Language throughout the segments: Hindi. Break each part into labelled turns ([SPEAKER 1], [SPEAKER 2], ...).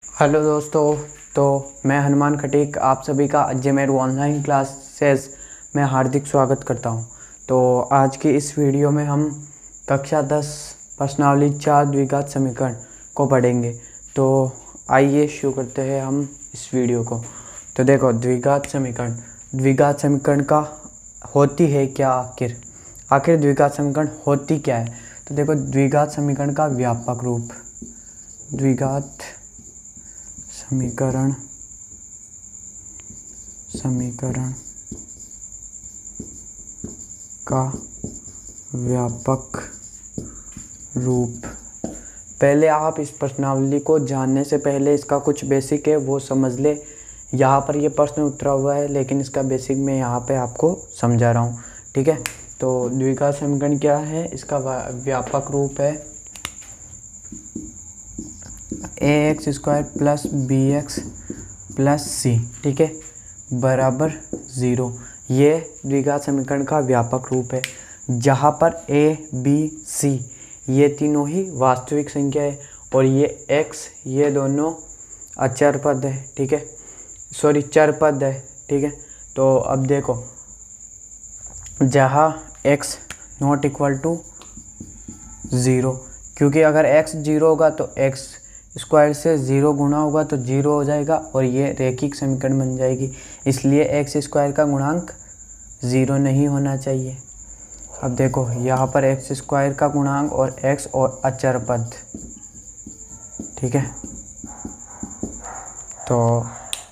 [SPEAKER 1] हेलो दोस्तों। तो मैं हनुमान खटीक आप सभी का अजमेर ऑनलाइन क्लासेस में हार्दिक स्वागत करता हूं। तो आज की इस वीडियो में हम कक्षा 10 प्रश्नावली 4 द्विघात समीकरण को पढ़ेंगे। तो आइए शुरू करते हैं हम इस वीडियो को। तो देखो, द्विघात समीकरण का होती है क्या, आखिर द्विघात समीकरण होती क्या है। तो देखो, द्विघात समीकरण का व्यापक रूप, द्विघात समीकरण का व्यापक रूप। पहले आप इस प्रश्नावली को जानने से पहले इसका कुछ बेसिक है वो समझ ले। यहाँ पर ये प्रश्न उतरा हुआ है लेकिन इसका बेसिक मैं यहाँ पे आपको समझा रहा हूँ, ठीक है। तो द्विघात समीकरण क्या है, इसका व्यापक रूप है ax² प्लस bx प्लस सी, ठीक है, बराबर 0। ये द्विघात समीकरण का व्यापक रूप है जहाँ पर a, b, c ये तीनों ही वास्तविक संख्या है और ये x ये दोनों अचर पद है, ठीक है, चर पद है, ठीक है। तो अब देखो, जहाँ x नॉट इक्वल टू 0, क्योंकि अगर x 0 होगा तो x स्क्वायर से 0 गुणा होगा तो 0 हो जाएगा और ये रैखिक समीकरण बन जाएगी। इसलिए x स्क्वायर का गुणांक 0 नहीं होना चाहिए। अब देखो, यहाँ पर x स्क्वायर का गुणांक और x और अचर पद, ठीक है। तो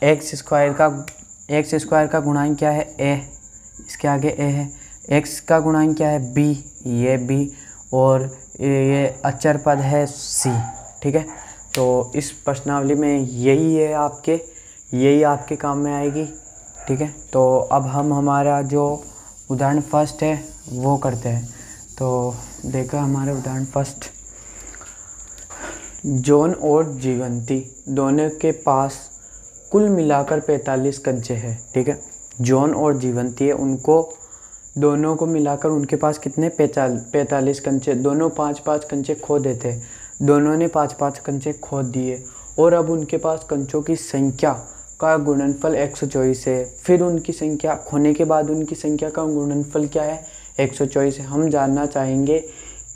[SPEAKER 1] x स्क्वायर का गुणांक क्या है, a, इसके आगे a है। x का गुणांक क्या है, b, ये b, और ये अचर पद है c, ठीक है। तो इस प्रश्नावली में यही आपके काम में आएगी, ठीक है। तो अब हम हमारा जो उदाहरण फर्स्ट है वो करते हैं। तो देखा हमारा उदाहरण फर्स्ट, जॉन और जीवंती दोनों के पास कुल मिलाकर 45 कंचे हैं, ठीक है। जॉन और जीवंती है, उनको दोनों को मिलाकर उनके पास कितने 45 कंचे, दोनों 5-5 कंचे खो देते, दोनों ने 5-5 कंचे खो दिए और अब उनके पास कंचों की संख्या का गुणनफल 124 है। फिर उनकी संख्या खोने के बाद उनकी संख्या का गुणनफल क्या है, 124 है। हम जानना चाहेंगे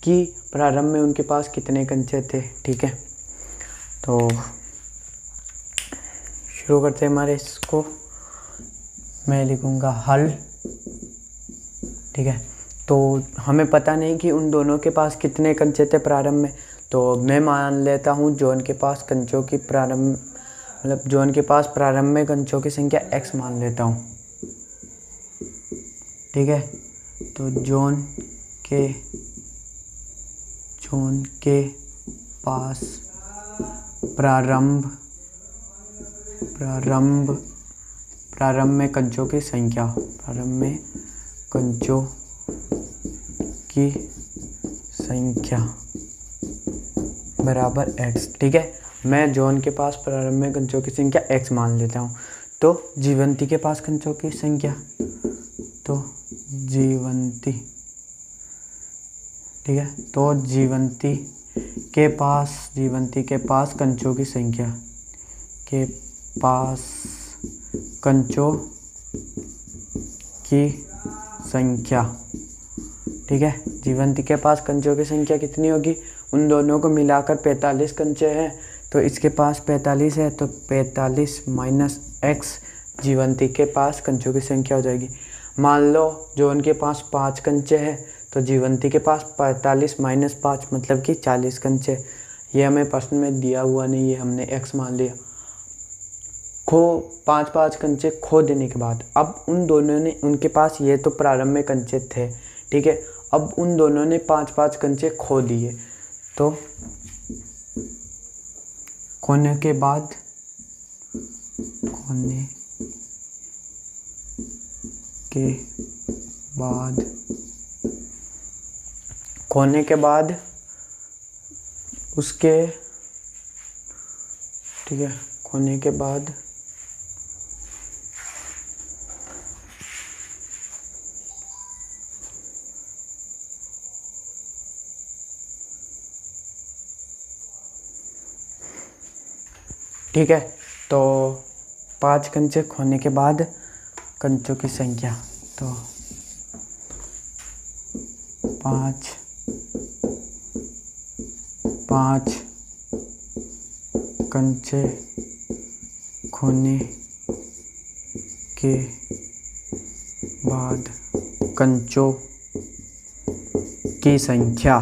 [SPEAKER 1] कि प्रारंभ में उनके पास कितने कंचे थे, ठीक है। तो शुरू करते हैं हमारे इसको। मैं लिखूँगा हल, ठीक है। तो हमें पता नहीं कि उन दोनों के पास कितने कंचे थे प्रारंभ में, तो मैं मान लेता हूँ जॉन के पास जॉन के पास प्रारंभ में कंचों की संख्या x मान लेता हूँ, ठीक है। तो जॉन के पास प्रारंभ में कंचों की संख्या बराबर x, ठीक है। मैं जॉन के पास प्रारंभ में कंचों की संख्या x मान लेता हूँ। तो जीवंती के पास कंचों की संख्या, तो जीवंती, ठीक है। तो जीवंती के पास कंचों की संख्या, ठीक है। जीवंती के पास कंचों की संख्या कितनी होगी, उन दोनों को मिलाकर 45 कंचे हैं, तो इसके पास 45 है, तो 45 माइनस x जीवंती के पास कंचों की संख्या हो जाएगी। मान लो जो उनके पास 5 कंचे हैं, तो जीवंती के पास 45 माइनस 5 मतलब कि 40 कंचे। ये हमें प्रश्न में दिया हुआ नहीं है, हमने x मान लिया। 5-5 कंचे खो देने के बाद अब उन दोनों ने, उनके पास ये तो प्रारंभ में कंचे थे, ठीक है। अब उन दोनों ने 5-5 कंचे खो दिए, तो खोने के बाद उसके, ठीक है, खोने के बाद ठीक है। तो 5 कंचे खोने के बाद कंचों की संख्या, तो 5 कंचे खोने के बाद कंचों की संख्या।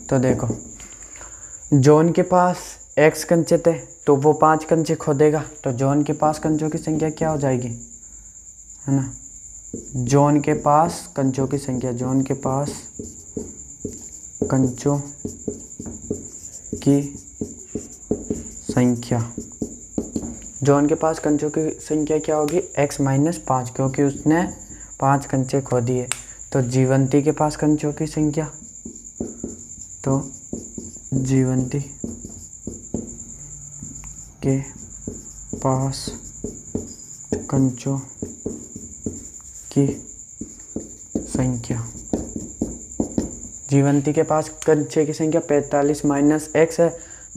[SPEAKER 1] तो देखो, जॉन के पास x कंचे थे तो वो 5 कंचे खोदेगा, तो जॉन के पास कंचों की संख्या क्या हो जाएगी, है ना। जॉन के पास कंचों की संख्या, जॉन के पास कंचों की संख्या, जॉन के पास कंचों की संख्या क्या होगी, x माइनस 5, क्योंकि उसने 5 कंचे खो दिए। तो जीवंती के पास कंचों की संख्या, तो जीवंती के पास कंचों की संख्या, जीवंती के पास कंचे की संख्या 45 माइनस x है,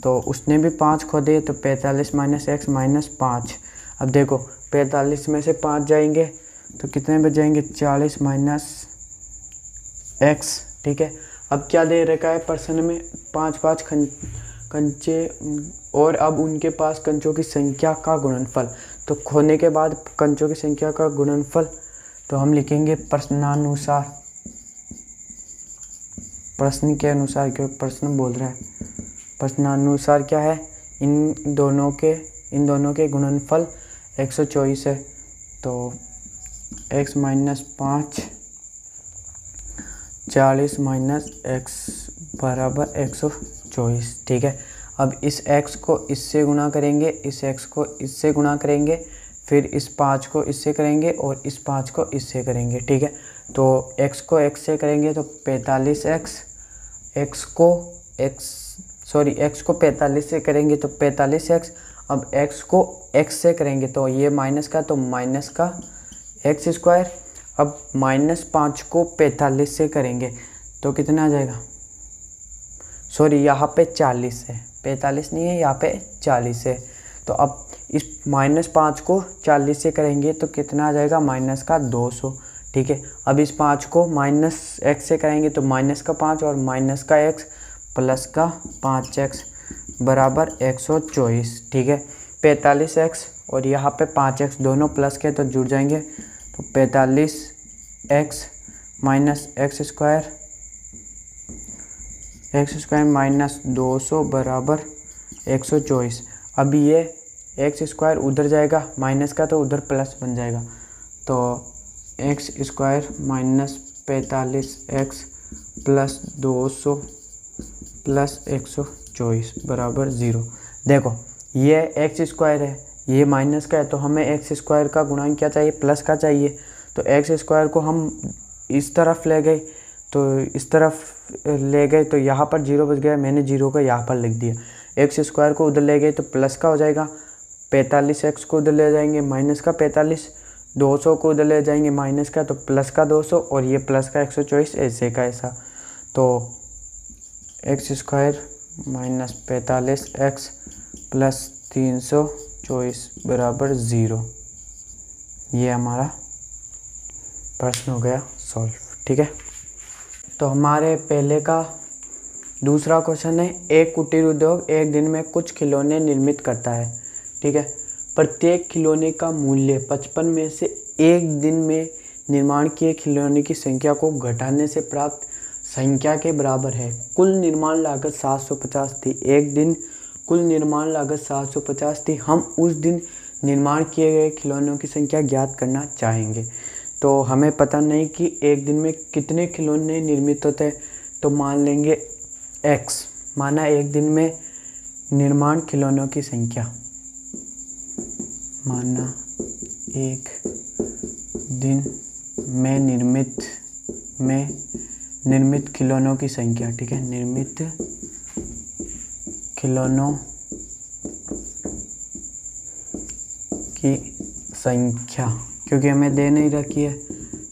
[SPEAKER 1] तो उसने भी 5 खो दिए, तो 45 माइनस x माइनस 5। अब देखो 45 में से 5 जाएंगे तो कितने बच जाएंगे, 40 माइनस x, ठीक है। अब क्या दे रखा है प्रश्न में, 5 कंचे और अब उनके पास कंचों की संख्या का गुणनफल। तो खोने के बाद कंचों की संख्या का गुणनफल, तो हम लिखेंगे प्रश्नानुसार, प्रश्न के अनुसार, क्योंकि प्रश्न बोल रहा है, प्रश्नानुसार क्या है, इन दोनों के गुणनफल 124 है। तो x माइनस 5, 40 माइनस x बराबर 124, ठीक है। अब इस x को इससे गुणा करेंगे, इस x को इससे गुणा करेंगे, फिर इस 5 को इससे करेंगे और इस 5 को इससे करेंगे, ठीक है। तो x को x से करेंगे तो 45x, x को 45 से करेंगे तो 45x। अब x को x से करेंगे तो ये माइनस का, तो माइनस का x स्क्वायर। अब -5 को 45 से करेंगे तो कितना आ जाएगा, सॉरी यहाँ पे 40 है, 45 नहीं है, यहाँ पे 40 है। तो अब इस -5 को 40 से करेंगे तो कितना आ जाएगा, माइनस का 200, ठीक है। अब इस 5 को -x से करेंगे तो माइनस का 5 और माइनस का x प्लस का 5x बराबर 124, ठीक है। 45x और यहाँ पे 5x दोनों प्लस के तो जुड़ जाएंगे, तो 45x minus x square minus 200 बराबर 124। अब ये x स्क्वायर उधर जाएगा, माइनस का तो उधर प्लस बन जाएगा, तो x square minus 45x plus 200 plus 124 बराबर 0। देखो ये x स्क्वायर है, ये माइनस का है, तो हमें x स्क्वायर का गुणांक क्या चाहिए, प्लस का चाहिए। तो x स्क्वायर को हम इस तरफ ले गए, तो इस तरफ ले गए तो यहाँ पर 0 बच गया, मैंने 0 को यहाँ पर लिख दिया। x स्क्वायर को उधर ले गए तो प्लस का हो जाएगा, 45x को उधर ले जाएंगे माइनस का 45, 200 को उधर ले जाएंगे माइनस का, तो प्लस का 200 और ये प्लस का 124, ऐसे का ऐसा। तो x square minus 45x plus 324 बराबर 0। ये हमारा प्रश्न हो गया सॉल्व, ठीक है। तो हमारे पहले का दूसरा क्वेश्चन है, एक कुटीर उद्योग एक दिन में कुछ खिलौने निर्मित करता है, ठीक है। प्रत्येक खिलौने का मूल्य 55 में से एक दिन में निर्माण किए खिलौने की संख्या को घटाने से प्राप्त संख्या के बराबर है। कुल निर्माण लागत 750 थी, एक दिन कुल निर्माण लागत 750 थी। हम उस दिन निर्माण किए गए खिलौनों की संख्या ज्ञात करना चाहेंगे। तो हमें पता नहीं कि एक दिन में कितने खिलौने निर्मित होते हैं, तो मान लेंगे x, माना एक दिन में निर्माण खिलौनों की संख्या, माना एक दिन में निर्मित खिलौनों की संख्या, ठीक है, निर्मित खिलौनों की संख्या, क्योंकि हमें दे नहीं रखी है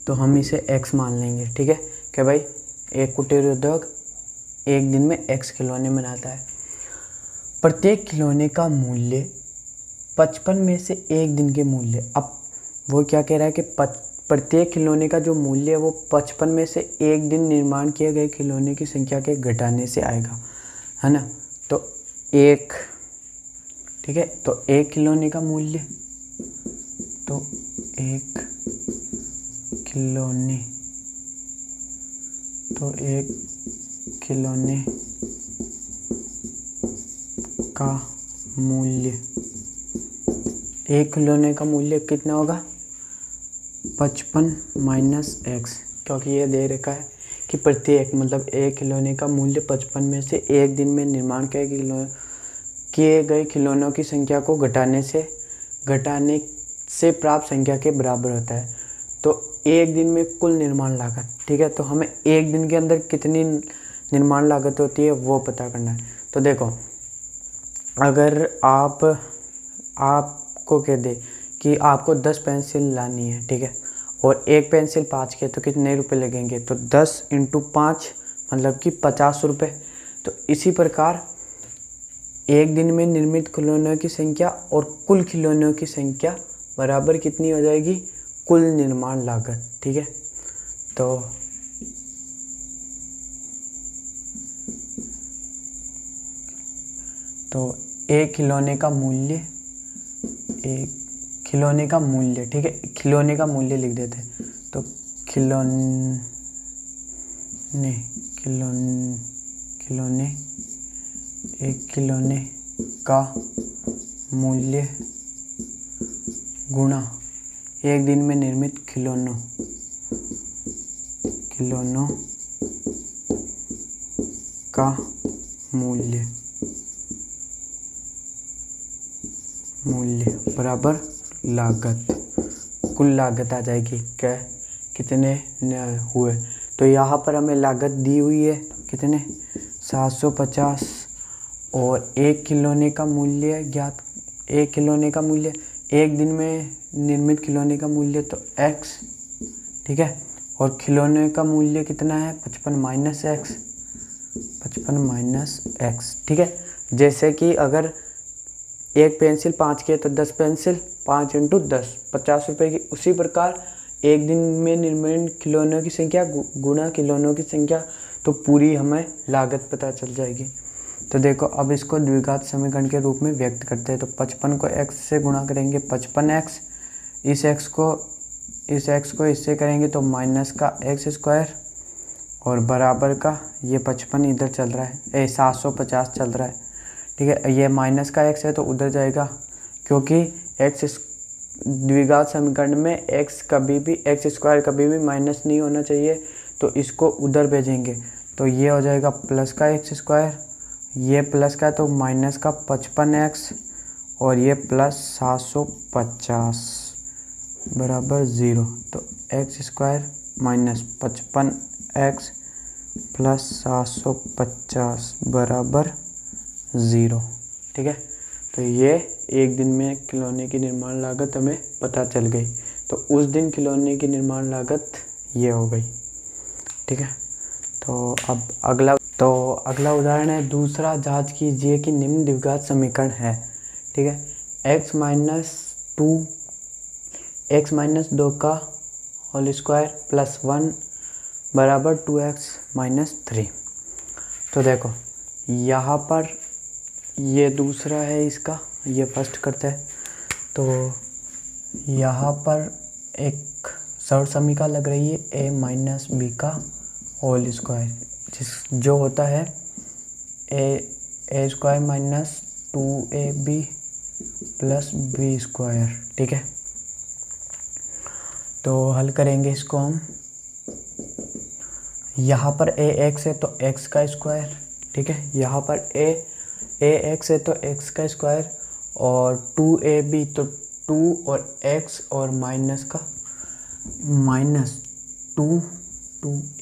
[SPEAKER 1] तो हम इसे x मान लेंगे, ठीक है, कि भाई एक कुटीर उद्योग एक दिन में x खिलौने बनाता है। प्रत्येक खिलौने का मूल्य 55 में से एक दिन के मूल्य। अब वो क्या कह रहा है कि प्रत्येक खिलौने का जो मूल्य है वो 55 में से एक दिन निर्माण किए गए खिलौने की संख्या के घटाने से आएगा, है ना। तो एक, ठीक है, तो एक खिलौने का मूल्य, तो एक खिलौने, तो एक खिलौने का मूल्य, एक खिलौने का मूल्य कितना होगा 55 माइनस एक्स, क्योंकि ये दे रखा है कि प्रत्येक मतलब एक खिलौने का मूल्य 55 में से एक दिन में निर्माण किए गए खिलौनों की संख्या को घटाने से प्राप्त संख्या के बराबर होता है। तो एक दिन में कुल निर्माण लागत, ठीक है, तो हमें एक दिन के अंदर कितनी निर्माण लागत होती है वो पता करना है। तो देखो, अगर आपको कह दे कि आपको 10 पेंसिल लानी है, ठीक है, और एक पेंसिल 5 के, तो कितने रुपए लगेंगे, तो 10 × 5 मतलब कि 50 रुपये। तो इसी प्रकार एक दिन में निर्मित खिलौनों की संख्या और कुल खिलौनों की संख्या बराबर कितनी हो जाएगी, कुल निर्माण लागत, ठीक है। तो एक खिलौने का मूल्य, एक खिलौने का मूल्य, ठीक है, खिलौने का मूल्य लिख देते हैं। तो खिलौने एक खिलौने का मूल्य गुणा एक दिन में निर्मित खिलौनों का मूल्य बराबर लागत, कुल लागत आ जाएगी। क्या, कितने हुए, तो यहाँ पर हमें लागत दी हुई है कितने 750, और एक खिलौने का मूल्य ज्ञात, एक खिलौने का मूल्य एक दिन में निर्मित खिलौने का मूल्य तो x, ठीक है, और खिलौने का मूल्य कितना है 55 माइनस x, ठीक है। जैसे कि अगर एक पेंसिल 5 की है तो 10 पेंसिल 5 × 10 50 रुपये की। उसी प्रकार एक दिन में निर्मित खिलौनों की संख्या गुणा खिलौनों की संख्या, तो पूरी हमें लागत पता चल जाएगी। तो देखो, अब इसको द्विघात समीकरण के रूप में व्यक्त करते हैं। तो 55 को x से गुणा करेंगे 55x, इस x को इससे करेंगे तो माइनस का x², और बराबर का ये 55 इधर चल रहा है, 750 चल रहा है, ठीक है। ये माइनस का x है तो उधर जाएगा, क्योंकि x द्विघात समीकरण में x कभी भी माइनस नहीं होना चाहिए, तो इसको उधर भेजेंगे। तो ये हो जाएगा प्लस का x², ये प्लस का तो माइनस का 55x, और ये प्लस 750 बराबर 0। तो x² माइनस 55x प्लस 750 बराबर 0, ठीक है। तो ये एक दिन में खिलौने की निर्माण लागत हमें पता चल गई। तो उस दिन खिलौने की निर्माण लागत ये हो गई, ठीक है। तो अब अगला उदाहरण है दूसरा। जांच कीजिए कि निम्न द्विघात समीकरण है, ठीक है। x माइनस 2 का होल स्क्वायर प्लस 1 बराबर 2x माइनस 3। तो देखो, यहाँ पर ये दूसरा है, इसका ये फर्स्ट करते हैं। तो यहाँ पर एक सर्व समीकरण लग रही है a माइनस बी का होल स्क्वायर, जो होता है A square minus 2ab plus B square, ठीक है। तो हल करेंगे इसको हम। यहाँ पर ax है तो x का स्क्वायर, ठीक है, यहाँ पर ax है तो x का स्क्वायर, और 2ab तो 2 और x और माइनस का माइनस 2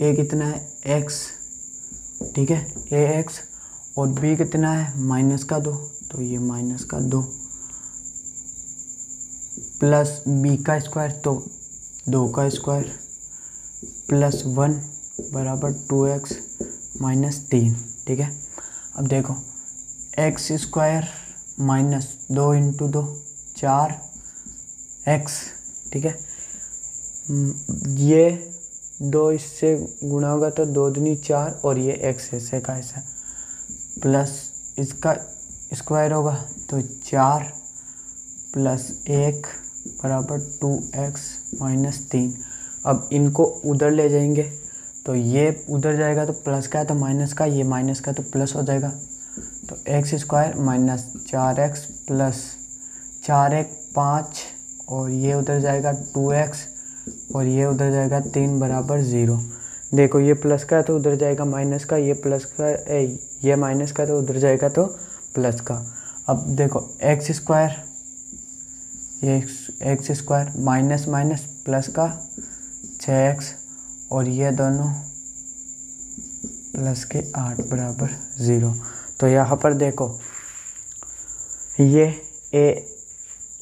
[SPEAKER 1] a कितना है x, ठीक है, ax, और b कितना है माइनस का 2, तो ये माइनस का 2 प्लस b का स्क्वायर तो 2 का स्क्वायर प्लस 1 बराबर 2x माइनस 3, ठीक है। अब देखो, x square minus 2 into 2 4 x, ठीक है। ये 2 इससे गुणा होगा तो 2 दूनी 4 और ये एक्स ऐसे का ऐसा प्लस इसका स्क्वायर होगा तो 4 प्लस 1 बराबर 2x माइनस 3। अब इनको उधर ले जाएंगे तो ये उधर जाएगा तो प्लस का है तो माइनस का, ये माइनस का तो प्लस हो जाएगा। तो x square minus 4x plus 4 5 और ये उधर जाएगा 2x और ये उधर जाएगा 3 बराबर 0। देखो ये प्लस का है तो उधर जाएगा माइनस का, ये प्लस का ये माइनस का तो उधर जाएगा तो प्लस का। अब देखो एक्स स्क्वायर, ये x square minus minus plus का 6x और ये दोनों प्लस के 8 बराबर 0। तो यहाँ पर देखो ये A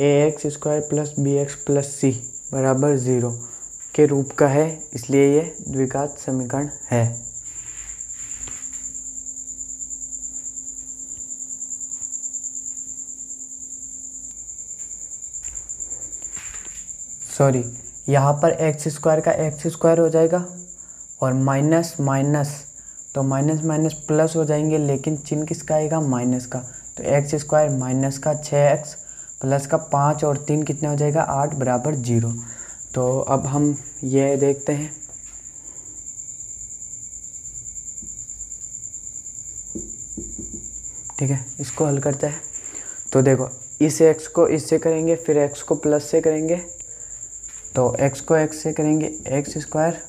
[SPEAKER 1] X square plus B X plus C बराबर 0 के रूप का है, इसलिए ये द्विघात समीकरण है। सॉरी, यहाँ पर एक्स स्क्वायर का एक्स स्क्वायर हो जाएगा और माइनस माइनस तो माइनस माइनस प्लस हो जाएंगे, लेकिन चिन्ह किसका आएगा, माइनस का। तो एक्स स्क्वायर माइनस का 6x प्लस का 5 और 3 कितने हो जाएगा 8 बराबर 0। तो अब हम ये देखते हैं, ठीक है, इसको हल करते हैं। तो देखो इस x को इससे करेंगे, फिर x को प्लस से करेंगे, तो x को x से करेंगे एक्स स्क्वायर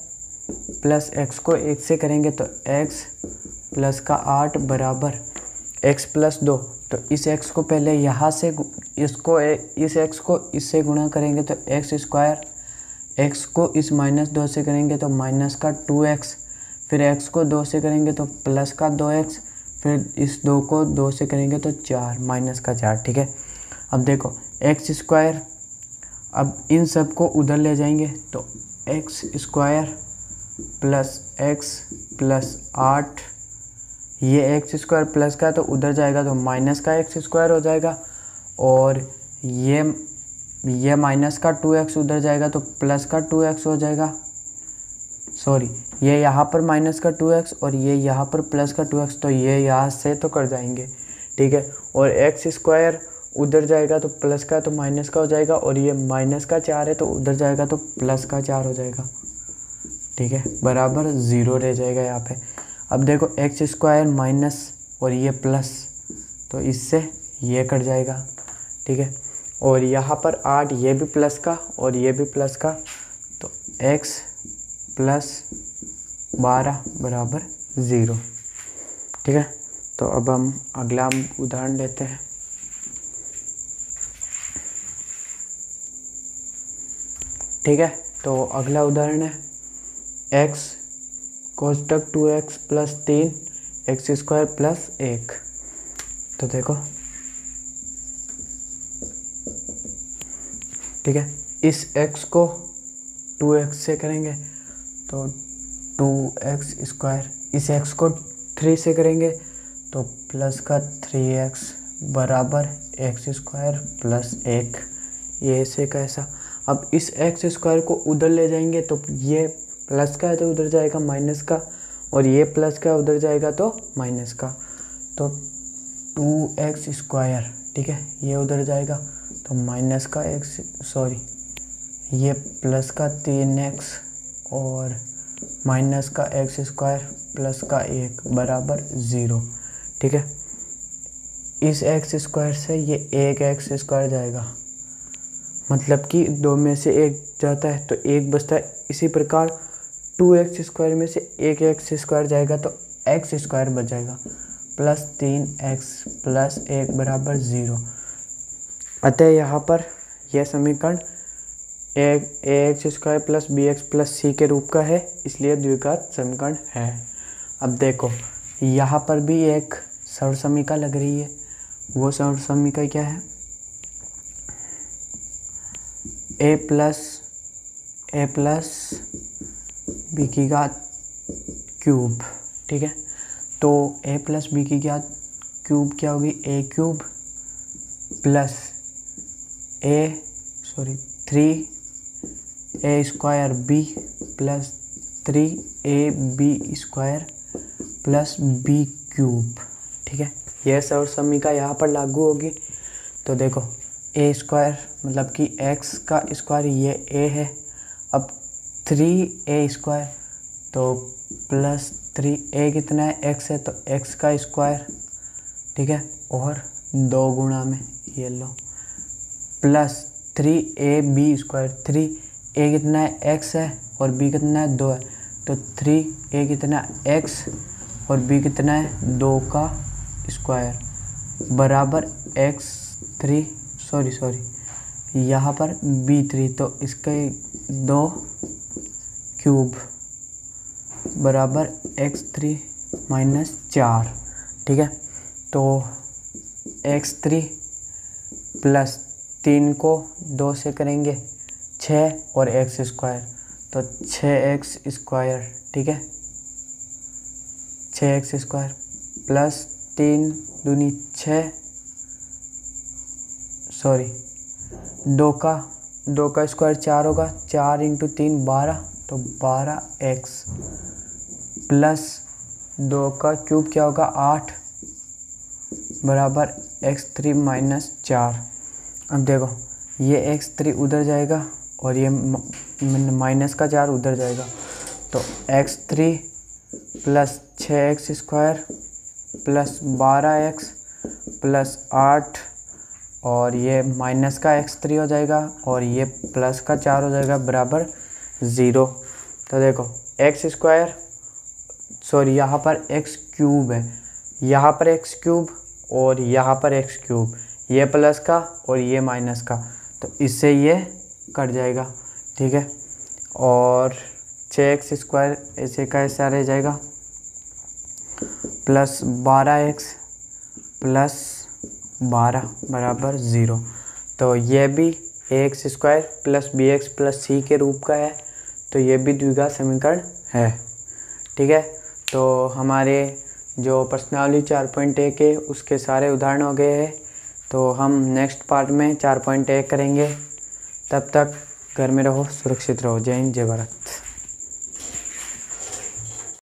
[SPEAKER 1] प्लस x को 1 से करेंगे तो x प्लस का 8 बराबर x प्लस 2। तो इस x को पहले यहाँ से इसको इस x को इससे गुणा करेंगे तो एक्स स्क्वायर, x को इस माइनस 2 से करेंगे तो माइनस का 2x, फिर x को 2 से करेंगे तो प्लस का 2x, फिर इस 2 को 2 से करेंगे तो 4 माइनस का 4, ठीक है। अब देखो एक्स स्क्वायर, अब इन सब को उधर ले जाएंगे तो x square plus x plus 8, ये एक्स स्क्वायर प्लस का है तो उधर जाएगा तो माइनस का एक्स स्क्वायर हो जाएगा, और ये माइनस का 2x उधर जाएगा तो प्लस का 2x हो जाएगा। सॉरी, ये यहाँ पर माइनस का 2x और ये यहाँ पर प्लस का 2x, तो ये यहाँ से तो कर जाएंगे, ठीक है। और एक्स स्क्वायर उधर जाएगा तो प्लस का तो माइनस का हो जाएगा, और ये माइनस का 4 है तो उधर जाएगा तो प्लस का 4 हो जाएगा, ठीक है, बराबर 0 रह जाएगा यहाँ पे। अब देखो एक्स स्क्वायर माइनस और ये प्लस, तो इससे ये कट जाएगा, ठीक है। और यहाँ पर 8, ये भी प्लस का और ये भी प्लस का, तो x प्लस 12 बराबर 0, ठीक है। तो अब हम अगला उदाहरण लेते हैं। ठीक है, तो अगला उदाहरण है x कोष्टक 2x plus 3 x square plus 1। तो देखो, ठीक है, इस x को 2x से करेंगे तो 2x स्क्वायर, इस x को 3 से करेंगे तो प्लस का 3x बराबर एक्स स्क्वायर प्लस 1, ये ऐसे कैसा। अब इस एक्स स्क्वायर को उधर ले जाएंगे तो ये प्लस का है तो उधर जाएगा माइनस का, और ये प्लस का उधर जाएगा तो माइनस का, तो 2x स्क्वायर, ठीक है, ये उधर जाएगा तो माइनस का x, सॉरी, ये प्लस का 3x और माइनस का एक्स स्क्वायर प्लस का 1 बराबर 0, ठीक है। इस एक्स स्क्वायर से ये एक एक्स स्क्वायर जाएगा, मतलब कि 2 में से 1 जाता है तो 1 बचता है। इसी प्रकार 2x स्क्वायर में से एक एक्स स्क्वायर जाएगा तो एक्स स्क्वायर बच जाएगा, प्लस 3x प्लस 1 बराबर 0। अतः यहाँ पर यह समीकरण X square plus B X plus C के रूप का है, इसलिए द्विघात समीकरण है। अब देखो यहाँ पर भी एक सर्वसमीका लग रही है, वो सर्वसमीका क्या है, ए प्लस बी की घात क्यूब, ठीक है। तो ए प्लस बी की घात क्यूब क्या होगी, A cube plus 3a² b plus 3ab² plus b cube. ठीक है, यह और समीका यहाँ पर लागू होगी। तो देखो a² मतलब कि x का स्क्वायर, ये a है। अब 3a² तो प्लस 3a कितना है, x है, तो x का स्क्वायर। ठीक है, और 2 गुणा में ये लो प्लस 3ab²। 3a कितना है, x है, और b कितना है, 2 है। तो 3a कितना है, x, और b कितना है, 2 का स्क्वायर बराबर यहाँ पर b3, तो इसके 2 क्यूब बराबर x3 - 4। ठीक है, तो x3 प्लस 3 को 2 से करेंगे 6 और x², तो 6x²। ठीक है, 6x² प्लस 3 दूनी 6, 2 का स्क्वायर 4 होगा, 4 × 3 12, तो 12x प्लस 2 का क्यूब क्या होगा, 8 बराबर x3 - 4। अब देखो ये x3 उधर जाएगा और ये माइनस का 4 उधर जाएगा, तो x3 plus 6x² plus 12x plus 8, और ये माइनस का x3 हो जाएगा और ये प्लस का 4 हो जाएगा बराबर 0। तो देखो यहाँ पर x³ है, यहाँ पर x³ और यहाँ पर x³, ये प्लस का और ये माइनस का, तो इससे ये कट जाएगा। ठीक है, और 6x² ऐसे का ऐसा रह जाएगा प्लस 12x प्लस 12 बराबर 0। तो ये भी ax² plus bx plus c के रूप का है, तो ये भी द्विघात समीकरण है। ठीक है, तो हमारे जो प्रश्नावली 4.1 है उसके सारे उदाहरण हो गए हैं। तो हम नेक्स्ट पार्ट में 4.1 करेंगे। तब तक घर में रहो, सुरक्षित रहो। जय हिंद, जय भारत।